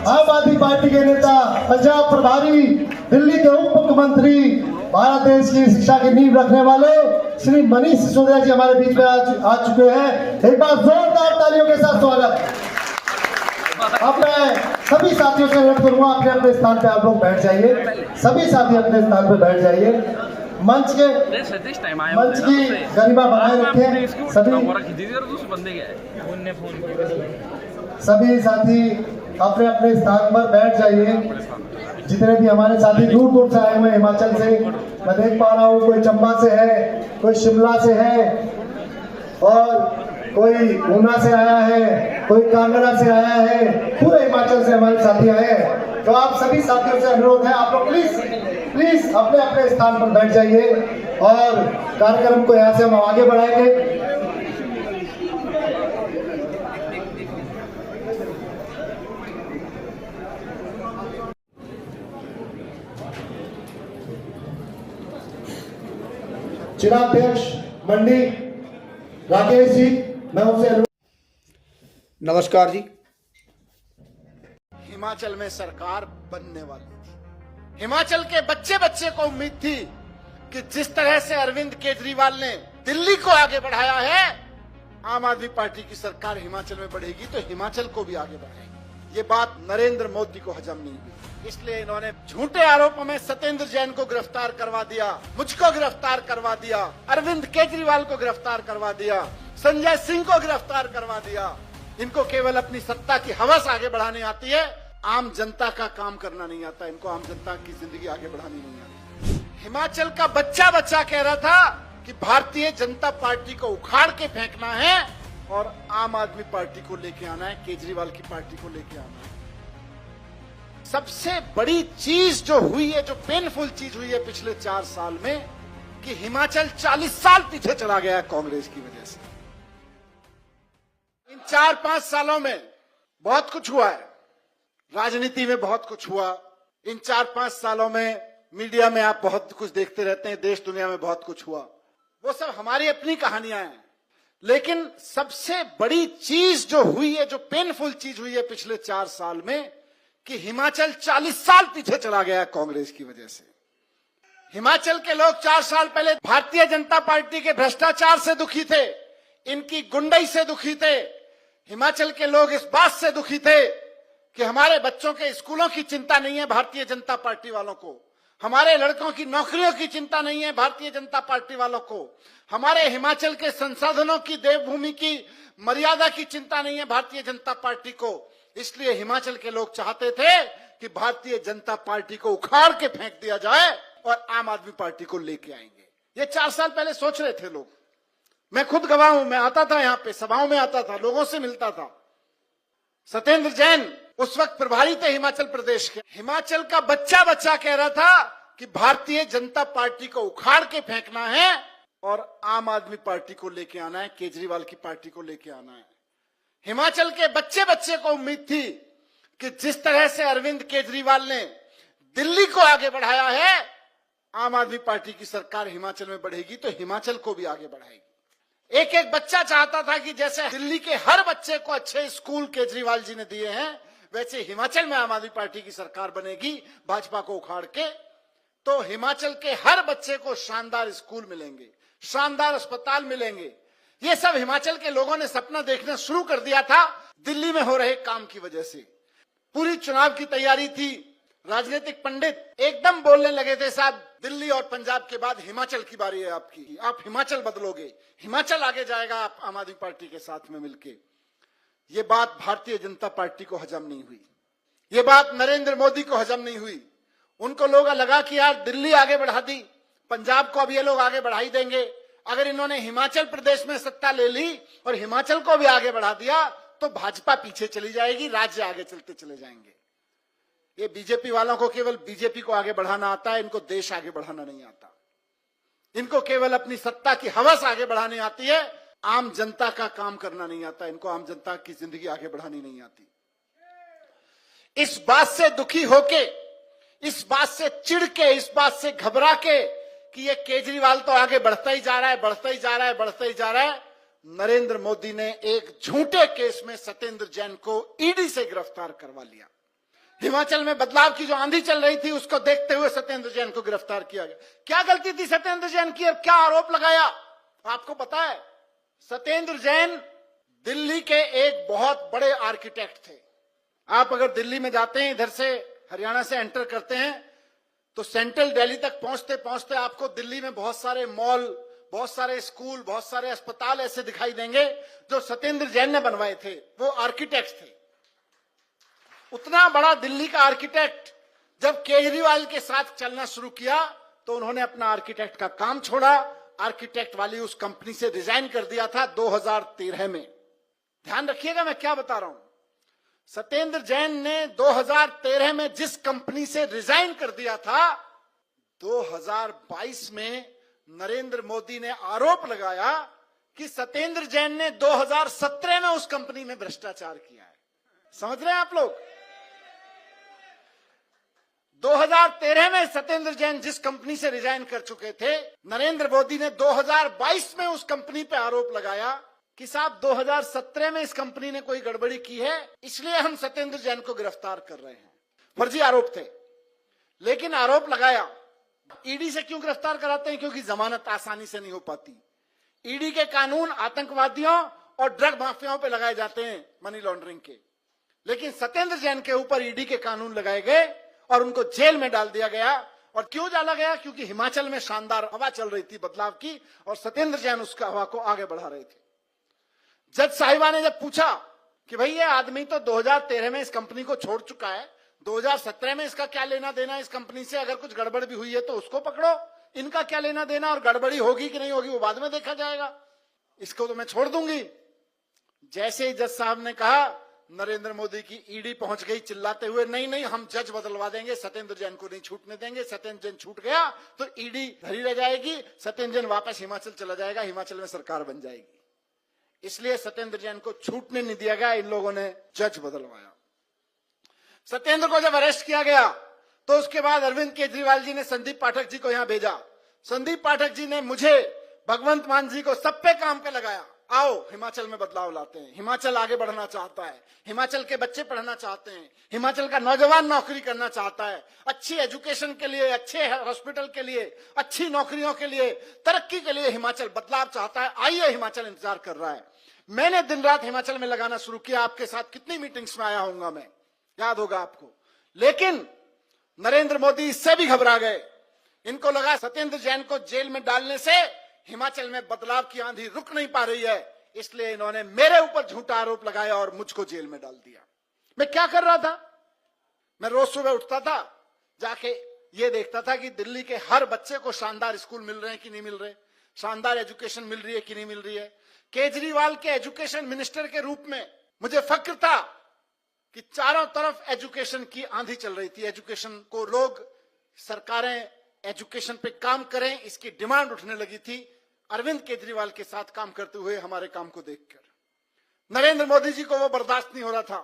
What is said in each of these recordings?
आम आदमी पार्टी के नेता, पंजाब प्रभारी, दिल्ली के उप मुख्यमंत्री, भारत देश की शिक्षा की नींव रखने वाले श्री मनीष सिसोदिया जी हमारे बीच में आ चुके हैं। एक बार जोरदार तालियों के साथ स्वागत। अब मैं सभी साथियों से अनुरोध करूंगा, अपने अपने स्थान पे आप लोग बैठ जाइए। सभी साथी अपने स्थान पे बैठ जाइए। मंच की गरिमा बनाए रखें। सभी साथी अपने अपने स्थान पर बैठ जाइए। जितने भी हमारे साथी दूर दूर से आए हुए हिमाचल से, मैं देख पा रहा हूँ कोई चंबा से है, कोई शिमला से है, और कोई ऊना से आया है, कोई कांगड़ा से आया है, पूरे हिमाचल से हमारे साथी आए हैं। तो आप सभी साथियों से अनुरोध है, आप लोग प्लीज अपने अपने स्थान पर बैठ जाइए और कार्यक्रम को यहाँ से हम आगे बढ़ाएंगे। जिलाध्यक्ष मंडी राकेश जी, मैं उनसे नमस्कार जी। हिमाचल में सरकार बनने वाली थी। हिमाचल के बच्चे बच्चे को उम्मीद थी कि जिस तरह से अरविंद केजरीवाल ने दिल्ली को आगे बढ़ाया है, आम आदमी पार्टी की सरकार हिमाचल में बढ़ेगी तो हिमाचल को भी आगे बढ़ाएगी। ये बात नरेंद्र मोदी को हजम नहीं हुई, इसलिए इन्होंने झूठे आरोपों में सत्येंद्र जैन को गिरफ्तार करवा दिया, मुझको गिरफ्तार करवा दिया, अरविंद केजरीवाल को गिरफ्तार करवा दिया, संजय सिंह को गिरफ्तार करवा दिया। इनको केवल अपनी सत्ता की हवस आगे बढ़ानी आती है, आम जनता का काम करना नहीं आता। इनको आम जनता की जिंदगी आगे बढ़ानी नहीं आती। हिमाचल का बच्चा बच्चा कह रहा था कि भारतीय जनता पार्टी को उखाड़ के फेंकना है और आम आदमी पार्टी को लेके आना है, केजरीवाल की पार्टी को लेके आना है। सबसे बड़ी चीज जो हुई है, जो पेनफुल चीज हुई है पिछले 4 साल में, कि हिमाचल 40 साल पीछे चला गया है कांग्रेस की वजह से। इन 4-5 सालों में बहुत कुछ हुआ है, राजनीति में बहुत कुछ हुआ। इन 4-5 सालों में मीडिया में आप बहुत कुछ देखते रहते हैं, देश दुनिया में बहुत कुछ हुआ, वो सब हमारी अपनी कहानियां हैं। लेकिन सबसे बड़ी चीज जो हुई है, जो पेनफुल चीज हुई है पिछले 4 साल में, कि हिमाचल 40 साल पीछे चला गया कांग्रेस की वजह से। हिमाचल के लोग 4 साल पहले भारतीय जनता पार्टी के भ्रष्टाचार से दुखी थे, इनकी गुंडई से दुखी थे। हिमाचल के लोग इस बात से दुखी थे कि हमारे बच्चों के स्कूलों की चिंता नहीं है भारतीय जनता पार्टी वालों को, हमारे लड़कों की नौकरियों की चिंता नहीं है भारतीय जनता पार्टी वालों को, हमारे हिमाचल के संसाधनों की, देवभूमि की मर्यादा की चिंता नहीं है भारतीय जनता पार्टी को। इसलिए हिमाचल के लोग चाहते थे कि भारतीय जनता पार्टी को उखाड़ के फेंक दिया जाए और आम आदमी पार्टी को लेके आएंगे। ये 4 साल पहले सोच रहे थे लोग। मैं खुद गवाह हूं, मैं आता था यहाँ पे, सभाओं में आता था, लोगों से मिलता था। सत्येंद्र जैन उस वक्त प्रभारी थे हिमाचल प्रदेश के। हिमाचल का बच्चा बच्चा कह रहा था कि भारतीय जनता पार्टी को उखाड़ के फेंकना है और आम आदमी पार्टी को लेके आना है, केजरीवाल की पार्टी को लेके आना है। हिमाचल के बच्चे बच्चे को उम्मीद थी कि जिस तरह से अरविंद केजरीवाल ने दिल्ली को आगे बढ़ाया है, आम आदमी पार्टी की सरकार हिमाचल में बढ़ेगी तो हिमाचल को भी आगे बढ़ाएगी। एक एक बच्चा चाहता था कि जैसे दिल्ली के हर बच्चे को अच्छे स्कूल केजरीवाल जी ने दिए हैं, वैसे हिमाचल में आम आदमी पार्टी की सरकार बनेगी भाजपा को उखाड़ के, तो हिमाचल के हर बच्चे को शानदार स्कूल मिलेंगे, शानदार अस्पताल मिलेंगे। ये सब हिमाचल के लोगों ने सपना देखना शुरू कर दिया था दिल्ली में हो रहे काम की वजह से। पूरी चुनाव की तैयारी थी, राजनीतिक पंडित एकदम बोलने लगे थे, साहब दिल्ली और पंजाब के बाद हिमाचल की बारी है आपकी, आप हिमाचल बदलोगे, हिमाचल आगे जाएगा आप आम आदमी पार्टी के साथ में मिलके। ये बात भारतीय जनता पार्टी को हजम नहीं हुई, ये बात नरेंद्र मोदी को हजम नहीं हुई। उनको लोग लगा कि यार दिल्ली आगे बढ़ा दी, पंजाब को अब ये लोग आगे बढ़ा ही देंगे। अगर इन्होंने हिमाचल प्रदेश में सत्ता ले ली और हिमाचल को भी आगे बढ़ा दिया तो भाजपा पीछे चली जाएगी, राज्य आगे चलते चले जाएंगे। ये बीजेपी वालों को केवल बीजेपी को आगे बढ़ाना आता है, इनको देश आगे बढ़ाना नहीं आता। इनको केवल अपनी सत्ता की हवस आगे बढ़ानी आती है, आम जनता का काम करना नहीं आता। इनको आम जनता की जिंदगी आगे बढ़ानी नहीं आती। इस बात से दुखी होके, इस बात से चिढ़ के, इस बात से घबरा के कि ये केजरीवाल तो आगे बढ़ता ही जा रहा है, बढ़ता ही जा रहा है, बढ़ता ही जा रहा है, नरेंद्र मोदी ने एक झूठे केस में सत्येंद्र जैन को ईडी से गिरफ्तार करवा लिया। हिमाचल में बदलाव की जो आंधी चल रही थी उसको देखते हुए सत्येंद्र जैन को गिरफ्तार किया गया। क्या गलती थी सत्येंद्र जैन की और क्या आरोप लगाया आपको पता है? सत्येंद्र जैन दिल्ली के एक बहुत बड़े आर्किटेक्ट थे। आप अगर दिल्ली में जाते हैं, इधर से हरियाणा से एंटर करते हैं, तो सेंट्रल दिल्ली तक पहुंचते पहुंचते आपको दिल्ली में बहुत सारे मॉल, बहुत सारे स्कूल, बहुत सारे अस्पताल ऐसे दिखाई देंगे जो सत्येंद्र जैन ने बनवाए थे। वो आर्किटेक्ट थे। उतना बड़ा दिल्ली का आर्किटेक्ट जब केजरीवाल के साथ चलना शुरू किया तो उन्होंने अपना आर्किटेक्ट का काम छोड़ा, आर्किटेक्ट वाली उस कंपनी से रिजाइन कर दिया था 2013 में। ध्यान रखिएगा मैं क्या बता रहा हूं। सत्येंद्र जैन ने 2013 में जिस कंपनी से रिजाइन कर दिया था, 2022 में नरेंद्र मोदी ने आरोप लगाया कि सत्येंद्र जैन ने 2017 में उस कंपनी में भ्रष्टाचार किया है। समझ रहे हैं आप लोग? 2013 में सत्येंद्र जैन जिस कंपनी से रिजाइन कर चुके थे, नरेंद्र मोदी ने 2022 में उस कंपनी पे आरोप लगाया कि साहब 2017 में इस कंपनी ने कोई गड़बड़ी की है, इसलिए हम सत्येंद्र जैन को गिरफ्तार कर रहे हैं। फर्जी आरोप थे, लेकिन आरोप लगाया। ईडी से क्यों गिरफ्तार कराते हैं? क्योंकि जमानत आसानी से नहीं हो पाती। ईडी के कानून आतंकवादियों और ड्रग माफियाओं पे लगाए जाते हैं, मनी लॉन्ड्रिंग के, लेकिन सत्येंद्र जैन के ऊपर ईडी के कानून लगाए गए और उनको जेल में डाल दिया गया। और क्यों डाला गया? क्योंकि हिमाचल में शानदार हवा चल रही थी बदलाव की और सत्येंद्र जैन उसका हवा को आगे बढ़ा रहे थे। जज साहिबा ने जब पूछा कि भाई ये आदमी तो 2013 में इस कंपनी को छोड़ चुका है, 2017 में इसका क्या लेना देना इस कंपनी से? अगर कुछ गड़बड़ भी हुई है तो उसको पकड़ो, इनका क्या लेना देना, और गड़बड़ी होगी कि नहीं होगी वो बाद में देखा जाएगा, इसको तो मैं छोड़ दूंगी। जैसे ही जज साहब ने कहा, नरेंद्र मोदी की ईडी पहुंच गई चिल्लाते हुए, नहीं नहीं हम जज बदलवा देंगे, सत्येंद्र जैन को नहीं छूटने देंगे। सत्येंद्र जैन छूट गया तो ईडी धरी रह जाएगी, सत्येंद्र जैन वापस हिमाचल चला जाएगा, हिमाचल में सरकार बन जाएगी। इसलिए सत्येंद्र जैन को छूटने नहीं दिया गया, इन लोगों ने जज बदलवाया। सत्येंद्र को जब अरेस्ट किया गया तो उसके बाद अरविंद केजरीवाल जी ने संदीप पाठक जी को यहां भेजा। संदीप पाठक जी ने मुझे, भगवंत मान जी को, सब पे काम पे लगाया। आओ हिमाचल में बदलाव लाते हैं, हिमाचल आगे बढ़ना चाहता है, हिमाचल के बच्चे पढ़ना चाहते हैं, हिमाचल का नौजवान नौकरी करना चाहता है, अच्छी एजुकेशन के लिए, अच्छे हॉस्पिटल के लिए, अच्छी नौकरियों के लिए, तरक्की के लिए हिमाचल बदलाव चाहता है। आइए, हिमाचल इंतजार कर रहा है। मैंने दिन रात हिमाचल में लगाना शुरू किया। आपके साथ कितनी मीटिंग्स में आया होऊंगा मैं, याद होगा आपको। लेकिन नरेंद्र मोदी इससे भी घबरा गए। इनको लगा सत्येंद्र जैन को जेल में डालने से हिमाचल में बदलाव की आंधी रुक नहीं पा रही है, इसलिए इन्होंने मेरे ऊपर झूठा आरोप लगाया और मुझको जेल में डाल दिया। मैं क्या कर रहा था? मैं रोज सुबह उठता था, जाके ये देखता था कि दिल्ली के हर बच्चे को शानदार स्कूल मिल रहे हैं कि नहीं मिल रहे, शानदार एजुकेशन मिल रही है कि नहीं मिल रही है। केजरीवाल के एजुकेशन मिनिस्टर के रूप में मुझे फक्र था कि चारों तरफ एजुकेशन की आंधी चल रही थी। एजुकेशन को लोग, सरकारें एजुकेशन पे काम करें, इसकी डिमांड उठने लगी थी। अरविंद केजरीवाल के साथ काम करते हुए हमारे काम को देखकर नरेंद्र मोदी जी को वो बर्दाश्त नहीं हो रहा था।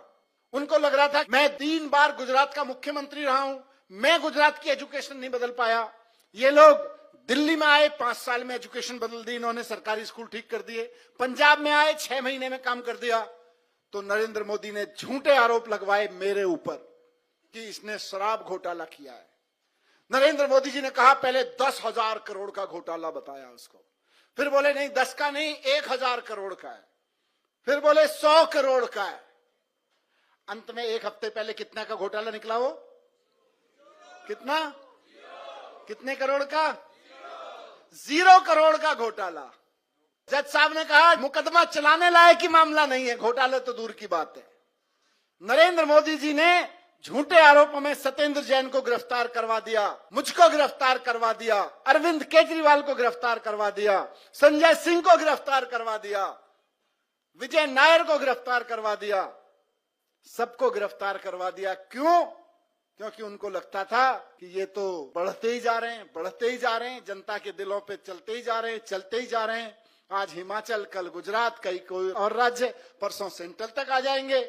उनको लग रहा था मैं 3 बार गुजरात का मुख्यमंत्री रहा हूं, मैं गुजरात की एजुकेशन नहीं बदल पाया। ये लोग दिल्ली में आए, 5 साल में एजुकेशन बदल दी इन्होंने, सरकारी स्कूल ठीक कर दिए। पंजाब में आए, 6 महीने में काम कर दिया। तो नरेंद्र मोदी ने झूठे आरोप लगवाए मेरे ऊपर कि इसने शराब घोटाला किया है। नरेंद्र मोदी जी ने कहा, पहले 10,000 करोड़ का घोटाला बताया उसको, फिर बोले नहीं 10 का नहीं 1,000 करोड़ का है, फिर बोले 100 करोड़ का है। अंत में 1 हफ्ते पहले कितना का घोटाला निकला? वो कितना? कितने करोड़ का? 0 करोड़ का घोटाला। जज साहब ने कहा मुकदमा चलाने लायक ही मामला नहीं है, घोटाला तो दूर की बात है। नरेंद्र मोदी जी ने झूठे आरोपों में सत्येंद्र जैन को गिरफ्तार करवा दिया, मुझको गिरफ्तार करवा दिया, अरविंद केजरीवाल को गिरफ्तार करवा दिया, संजय सिंह को गिरफ्तार करवा दिया, विजय नायर को गिरफ्तार करवा दिया, सबको गिरफ्तार करवा दिया। क्यों? क्योंकि उनको लगता था कि ये तो बढ़ते ही जा रहे हैं, बढ़ते ही जा रहे हैं, जनता के दिलों पे चलते ही जा रहे हैं, चलते ही जा रहे हैं। आज हिमाचल, कल गुजरात, कई कोई और राज्य, परसों सेंट्रल तक आ जाएंगे।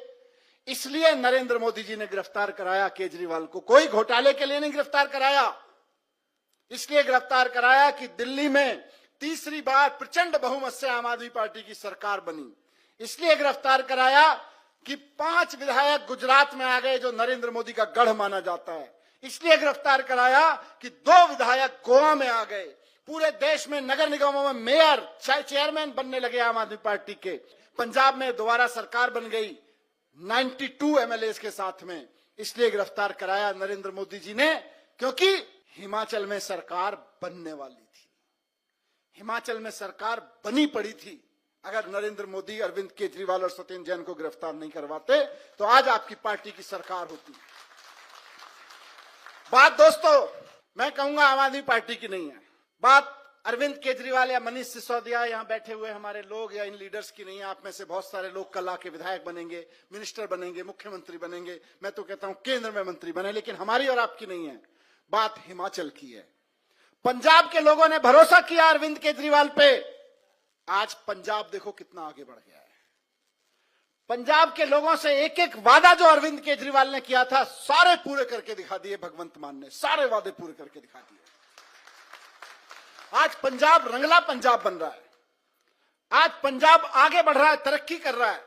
इसलिए नरेंद्र मोदी जी ने गिरफ्तार कराया केजरीवाल को। कोई घोटाले के लिए नहीं गिरफ्तार कराया, इसलिए गिरफ्तार कराया कि दिल्ली में तीसरी बार प्रचंड बहुमत से आम आदमी पार्टी की सरकार बनी। इसलिए गिरफ्तार कराया कि 5 विधायक गुजरात में आ गए जो नरेंद्र मोदी का गढ़ माना जाता है, इसलिए गिरफ्तार कराया कि 2 विधायक गोवा में आ गए। पूरे देश में नगर निगमों में मेयर चेयरमैन बनने लगे आम आदमी पार्टी के। पंजाब में दोबारा सरकार बन गई 92 एमएलए के साथ में, इसलिए गिरफ्तार कराया नरेंद्र मोदी जी ने, क्योंकि हिमाचल में सरकार बनने वाली थी, हिमाचल में सरकार बनी पड़ी थी। अगर नरेंद्र मोदी, अरविंद केजरीवाल और सत्येंद्र जैन को गिरफ्तार नहीं करवाते तो आज आपकी पार्टी की सरकार होती। बात दोस्तों मैं कहूंगा आम आदमी पार्टी की नहीं है, बात अरविंद केजरीवाल या मनीष सिसोदिया यहां बैठे हुए हमारे लोग या इन लीडर्स की नहीं है। आप में से बहुत सारे लोग कल आके विधायक बनेंगे, मिनिस्टर बनेंगे, मुख्यमंत्री बनेंगे, मैं तो कहता हूं केंद्र में मंत्री बने, लेकिन हमारी और आपकी नहीं है, बात हिमाचल की है। पंजाब के लोगों ने भरोसा किया अरविंद केजरीवाल पे, आज पंजाब देखो कितना आगे बढ़ गया है। पंजाब के लोगों से एक एक वादा जो अरविंद केजरीवाल ने किया था सारे पूरे करके दिखा दिए भगवंत मान ने, सारे वादे पूरे करके दिखा दिए। आज पंजाब रंगला पंजाब बन रहा है, आज पंजाब आगे बढ़ रहा है, तरक्की कर रहा है।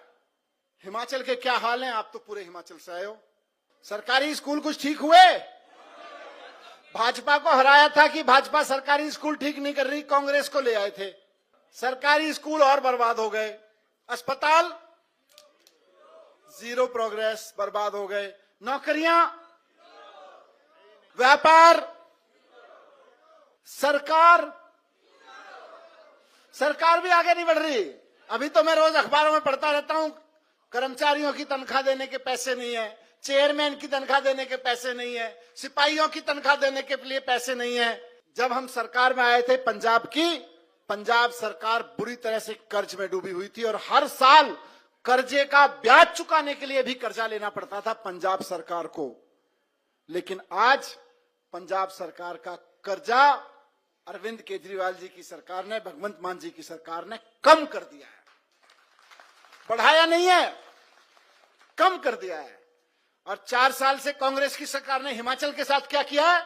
हिमाचल के क्या हाल हैं, आप तो पूरे हिमाचल से आए हो। सरकारी स्कूल कुछ ठीक हुए? भाजपा को हराया था कि भाजपा सरकारी स्कूल ठीक नहीं कर रही, कांग्रेस को ले आए थे, सरकारी स्कूल और बर्बाद हो गए, अस्पताल जीरो प्रोग्रेस, बर्बाद हो गए, नौकरियां, व्यापार, सरकार भी आगे नहीं बढ़ रही। अभी तो मैं रोज अखबारों में पढ़ता रहता हूं, कर्मचारियों की तनख्वाह देने के पैसे नहीं है, चेयरमैन की तनख्वाह देने के पैसे नहीं है, सिपाहियों की तनख्वाह देने के लिए पैसे नहीं है। जब हम सरकार में आए थे पंजाब सरकार बुरी तरह से कर्ज में डूबी हुई थी और हर साल कर्जे का ब्याज चुकाने के लिए भी कर्जा लेना पड़ता था पंजाब सरकार को। लेकिन आज पंजाब सरकार का कर्जा अरविंद केजरीवाल जी की सरकार ने, भगवंत मान जी की सरकार ने कम कर दिया है, बढ़ाया नहीं है, कम कर दिया है। और 4 साल से कांग्रेस की सरकार ने हिमाचल के साथ क्या किया है,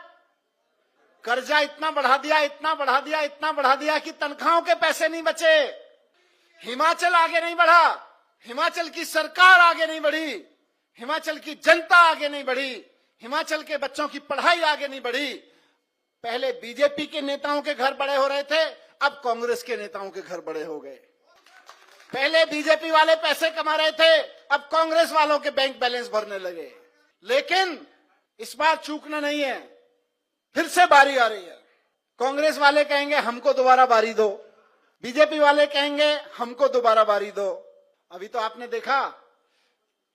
कर्जा इतना बढ़ा दिया, इतना बढ़ा दिया, इतना बढ़ा दिया कि तनख्वाहों के पैसे नहीं बचे। हिमाचल आगे नहीं बढ़ा, हिमाचल की सरकार आगे नहीं बढ़ी, हिमाचल की जनता आगे नहीं बढ़ी, हिमाचल के बच्चों की पढ़ाई आगे नहीं बढ़ी। पहले बीजेपी के नेताओं के घर बड़े हो रहे थे, अब कांग्रेस के नेताओं के घर बड़े हो गए। पहले बीजेपी वाले पैसे कमा रहे थे, अब कांग्रेस वालों के बैंक बैलेंस भरने लगे। लेकिन इस बार चूकना नहीं है, फिर से बारी आ रही है। कांग्रेस वाले कहेंगे हमको दोबारा बारी दो, बीजेपी वाले कहेंगे हमको दोबारा बारी दो। अभी तो आपने देखा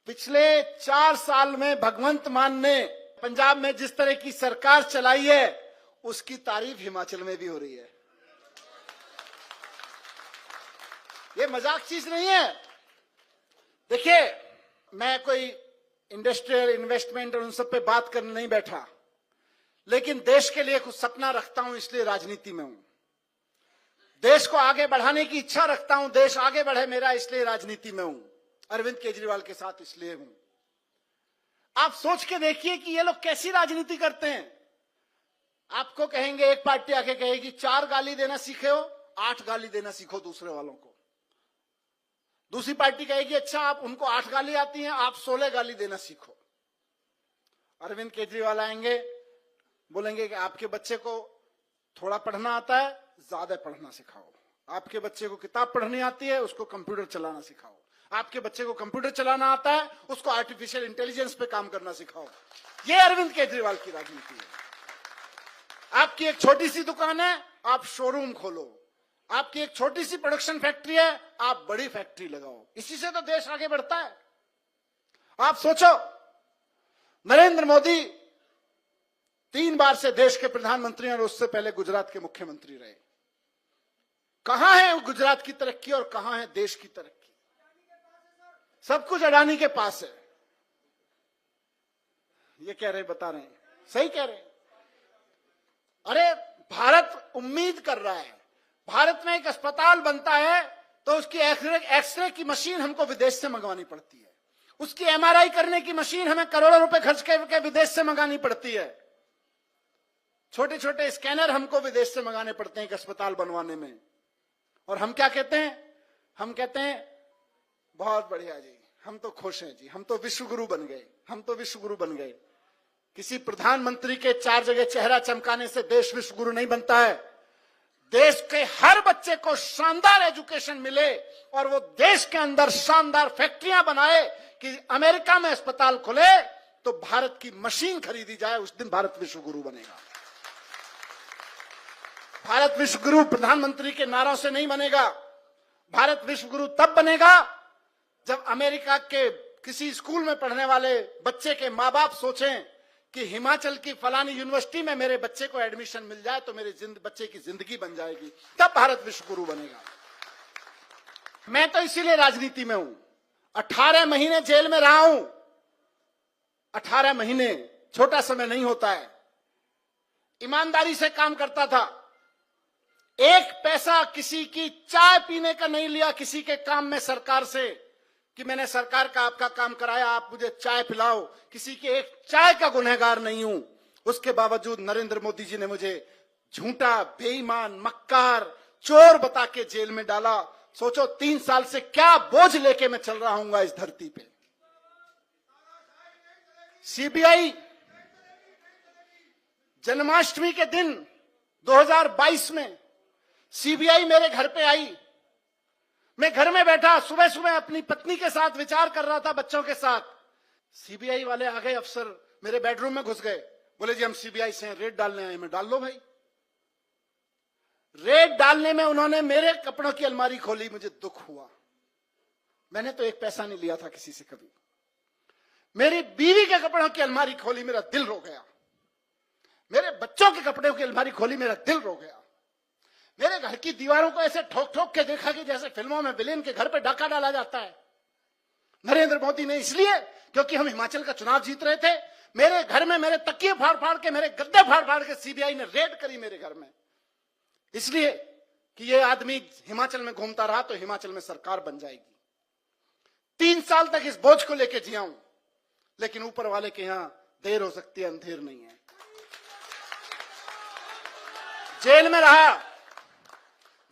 पिछले 4 साल में भगवंत मान ने पंजाब में जिस तरह की सरकार चलाई है उसकी तारीफ हिमाचल में भी हो रही है। ये मजाक चीज नहीं है। देखिए, मैं कोई इंडस्ट्रियल इन्वेस्टमेंट और उन सब पे बात करने नहीं बैठा, लेकिन देश के लिए कुछ सपना रखता हूं, इसलिए राजनीति में हूं। देश को आगे बढ़ाने की इच्छा रखता हूं, देश आगे बढ़े मेरा, इसलिए राजनीति में हूं। अरविंद केजरीवाल के साथ इसलिए हूं। आप सोच के देखिए कि ये लोग कैसी राजनीति करते हैं। आपको कहेंगे, एक पार्टी आके कहेगी 4 गाली देना सीखे हो, 8 गाली देना सीखो दूसरे वालों को। दूसरी पार्टी कहेगी अच्छा आप उनको 8 गाली आती हैं, आप 16 गाली देना सीखो। अरविंद केजरीवाल आएंगे, बोलेंगे कि आपके बच्चे को थोड़ा पढ़ना आता है, ज्यादा पढ़ना सिखाओ। आपके बच्चे को किताब पढ़नी आती है, उसको कंप्यूटर चलाना सिखाओ। आपके बच्चे को कंप्यूटर चलाना आता है, उसको आर्टिफिशियल इंटेलिजेंस पे काम करना सिखाओ। ये अरविंद केजरीवाल की राजनीति है। आपकी एक छोटी सी दुकान है, आप शोरूम खोलो। आपकी एक छोटी सी प्रोडक्शन फैक्ट्री है, आप बड़ी फैक्ट्री लगाओ। इसी से तो देश आगे बढ़ता है। आप सोचो, नरेंद्र मोदी 3 बार से देश के प्रधानमंत्री और उससे पहले गुजरात के मुख्यमंत्री रहे। कहां है गुजरात की तरक्की और कहां है देश की तरक्की? सब कुछ अडानी के पास है। ये कह रहे, बता रहे हैं, सही कह रहे हैं। अरे भारत उम्मीद कर रहा है, भारत में एक अस्पताल बनता है तो उसकी एक्सरे की मशीन हमको विदेश से मंगवानी पड़ती है, उसकी एमआरआई करने की मशीन हमें करोड़ों रुपए खर्च करके विदेश से मंगानी पड़ती है, छोटे छोटे स्कैनर हमको विदेश से मंगाने पड़ते हैं एक अस्पताल बनवाने में। और हम क्या कहते हैं? हम कहते हैं बहुत बढ़िया जी, हम तो खुश हैं जी, हम तो विश्वगुरु बन गए, हम तो विश्वगुरु बन गए। किसी प्रधानमंत्री के 4 जगह चेहरा चमकाने से देश विश्वगुरु नहीं बनता है। देश के हर बच्चे को शानदार एजुकेशन मिले और वो देश के अंदर शानदार फैक्ट्रियां बनाए कि अमेरिका में अस्पताल खुले तो भारत की मशीन खरीदी जाए, उस दिन भारत विश्वगुरु बनेगा। भारत विश्वगुरु प्रधानमंत्री के नारों से नहीं बनेगा। भारत विश्वगुरु तब बनेगा जब अमेरिका के किसी स्कूल में पढ़ने वाले बच्चे के माँ बाप सोचें कि हिमाचल की फलानी यूनिवर्सिटी में मेरे बच्चे को एडमिशन मिल जाए तो मेरे बच्चे की जिंदगी बन जाएगी, तब भारत विश्वगुरु बनेगा। मैं तो इसीलिए राजनीति में हूं। 18 महीने जेल में रहा हूं। 18 महीने छोटा समय नहीं होता है। ईमानदारी से काम करता था। एक पैसा किसी की चाय पीने का नहीं लिया किसी के काम में सरकार से कि मैंने सरकार का आपका काम कराया, आप मुझे चाय पिलाओ। किसी के एक चाय का गुनहगार नहीं हूं। उसके बावजूद नरेंद्र मोदी जी ने मुझे झूठा, बेईमान, मक्कार, चोर बता के जेल में डाला। सोचो 3 साल से क्या बोझ लेके मैं चल रहा हूं इस धरती पे। सीबीआई जन्माष्टमी के दिन 2022 में सीबीआई मेरे घर पे आई। मैं घर में बैठा सुबह सुबह अपनी पत्नी के साथ विचार कर रहा था, बच्चों के साथ। सीबीआई वाले आ गए, अफसर मेरे बेडरूम में घुस गए, बोले जी हम सीबीआई से हैं, रेड डालने आए। मैं डाल लो भाई। रेड डालने में उन्होंने मेरे कपड़ों की अलमारी खोली, मुझे दुख हुआ। मैंने तो एक पैसा नहीं लिया था किसी से कभी। मेरी बीवी के कपड़ों की अलमारी खोली, मेरा दिल रो गया। मेरे बच्चों के कपड़ों की अलमारी खोली, मेरा दिल रो गया। मेरे घर की दीवारों को ऐसे ठोक ठोक के देखा कि जैसे फिल्मों में विलेन के घर पे डाका डाला जाता है। नरेंद्र मोदी ने इसलिए क्योंकि हम हिमाचल का चुनाव जीत रहे थे। मेरे घर में मेरे तकिए फाड़ फाड़ के, मेरे गद्दे फाड़ फाड़ के सीबीआई ने रेड करी मेरे घर में, इसलिए कि ये आदमी हिमाचल में घूमता रहा तो हिमाचल में सरकार बन जाएगी। 3 साल तक इस बोझ को लेके जिया हूं, लेकिन ऊपर वाले के यहां देर हो सकती है, अंधेर नहीं है।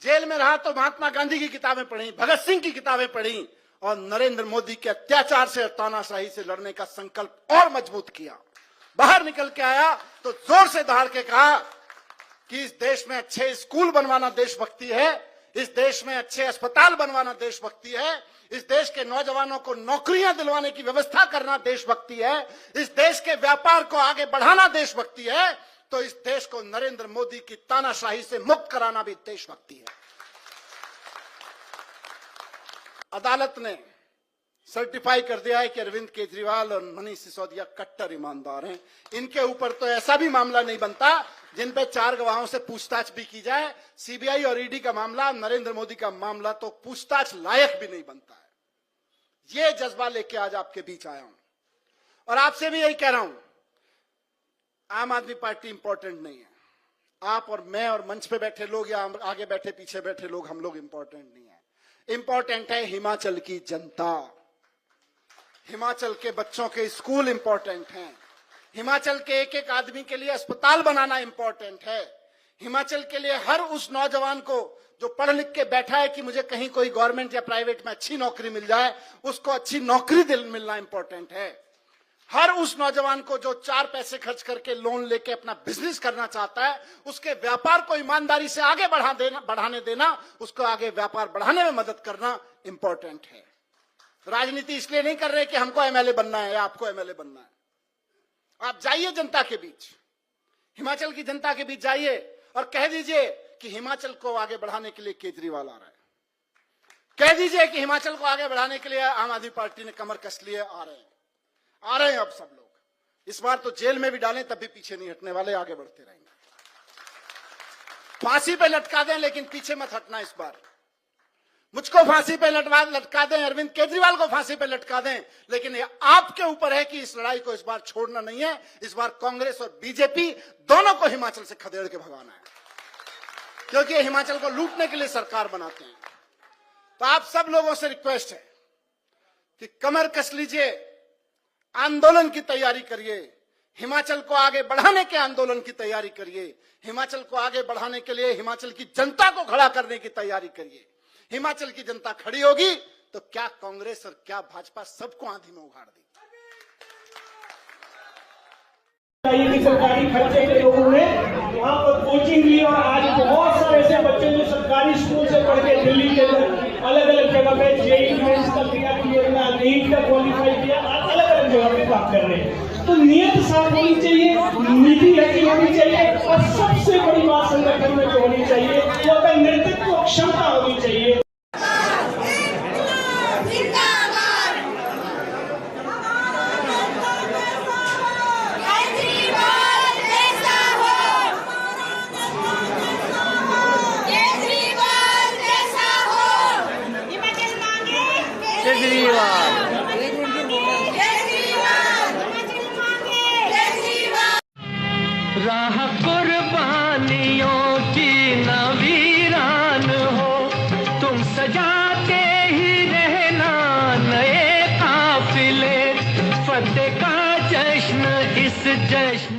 जेल में रहा तो महात्मा गांधी की किताबें पढ़ी, भगत सिंह की किताबें पढ़ी और नरेंद्र मोदी के अत्याचार से, तानाशाही से लड़ने का संकल्प और मजबूत किया। बाहर निकल के आया तो जोर से दहाड़ के कहा कि इस देश में अच्छे स्कूल बनवाना देशभक्ति है, इस देश में अच्छे अस्पताल बनवाना देशभक्ति है, इस देश के नौजवानों को नौकरियां दिलवाने की व्यवस्था करना देशभक्ति है, इस देश के व्यापार को आगे बढ़ाना देशभक्ति है, तो इस देश को नरेंद्र मोदी की तानाशाही से मुक्त कराना भी देशभक्ति है। अदालत ने सर्टिफाई कर दिया है कि अरविंद केजरीवाल और मनीष सिसोदिया कट्टर ईमानदार हैं। इनके ऊपर तो ऐसा भी मामला नहीं बनता जिन पे 4 गवाहों से पूछताछ भी की जाए। सीबीआई और ईडी का मामला, नरेंद्र मोदी का मामला तो पूछताछ लायक भी नहीं बनता है। ये जज्बा लेके आज आपके बीच आया हूं और आपसे भी यही कह रहा हूं, आम आदमी पार्टी इंपॉर्टेंट नहीं है। आप और मैं और मंच पे बैठे लोग या आगे बैठे पीछे बैठे लोग, हम लोग इंपॉर्टेंट नहीं है। इंपॉर्टेंट है हिमाचल की जनता। हिमाचल के बच्चों के स्कूल इंपॉर्टेंट हैं। हिमाचल के एक एक आदमी के लिए अस्पताल बनाना इंपॉर्टेंट है। हिमाचल के लिए हर उस नौजवान को जो पढ़ लिख के बैठा है कि मुझे कहीं कोई गवर्नमेंट या प्राइवेट में अच्छी नौकरी मिल जाए, उसको अच्छी नौकरी मिलना इंपॉर्टेंट है। हर उस नौजवान को जो 4 पैसे खर्च करके लोन लेके अपना बिजनेस करना चाहता है, उसके व्यापार को ईमानदारी से आगे बढ़ाने देना, उसको आगे व्यापार बढ़ाने में मदद करना इंपॉर्टेंट है। राजनीति इसलिए नहीं कर रहे कि हमको एमएलए बनना है या आपको एमएलए बनना है। आप जाइए जनता के बीच, हिमाचल की जनता के बीच जाइए और कह दीजिए कि हिमाचल को आगे बढ़ाने के लिए केजरीवाल आ रहा है। कह दीजिए कि हिमाचल को आगे बढ़ाने के लिए आम आदमी पार्टी ने कमर कस लिए आ रहे हैं अब सब लोग। इस बार तो जेल में भी डालें तब भी पीछे नहीं हटने वाले, आगे बढ़ते रहेंगे। फांसी पे लटका दें लेकिन पीछे मत हटना। इस बार मुझको फांसी पे लटका दें, अरविंद केजरीवाल को फांसी पे लटका दें, लेकिन ये आपके ऊपर है कि इस लड़ाई को इस बार छोड़ना नहीं है। इस बार कांग्रेस और बीजेपी दोनों को हिमाचल से खदेड़ के भगाना है, क्योंकि ये हिमाचल को लूटने के लिए सरकार बनाते हैं। तो आप सब लोगों से रिक्वेस्ट है कि कमर कस लीजिए, आंदोलन की तैयारी करिए, हिमाचल को आगे बढ़ाने के आंदोलन की तैयारी करिए, हिमाचल को आगे बढ़ाने के लिए हिमाचल की जनता को खड़ा करने की तैयारी करिए। हिमाचल की जनता खड़ी होगी तो क्या कांग्रेस और क्या भाजपा सबको आंधी में उगाड़ दी। कि सरकारी खर्चे के लोगों ने वहाँ पर कोचिंग ली और आज बहुत सारे ऐसे बच्चे जो सरकारी स्कूल से पढ़ के दिल्ली के अलग अलग जगह पे जेईई मेंस का तैयारी किया, नीट का क्वालिफाई किया, अलग अलग जगह पे बात कर रहे हैं। तो नियत साफ होनी चाहिए, नीति ऐसी होनी चाहिए और सबसे बड़ी बात संगठन में जो होनी चाहिए वो अपना नेतृत्व क्षमता होनी चाहिए। राह कुर्बानियों की न वीरान हो, तुम सजाते ही रहना नए काफिले, फतेह का जश्न इस जश्न